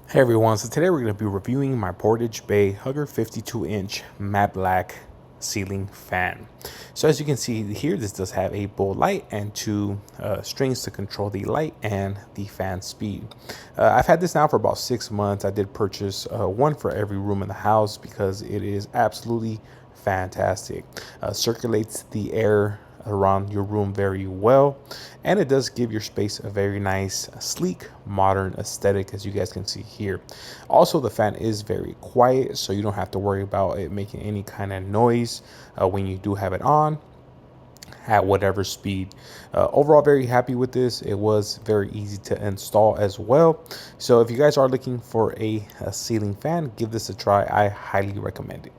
Hey everyone, so today we're going to be reviewing my Portage Bay Hugger 52-inch matte black ceiling fan. So as you can see here, this does have a bowl light and two strings to control the light and the fan speed. I've had this now for about 6 months. I did purchase one for every room in the house because it is absolutely fantastic. Circulates the air around your room very well, and it does give your space a very nice sleek modern aesthetic, as you guys can see here. Also, the fan is very quiet, so you don't have to worry about it making any kind of noise when you do have it on at whatever speed. Overall, very happy with this. It was very easy to install as well. So if you guys are looking for a ceiling fan, give this a try. I highly recommend it.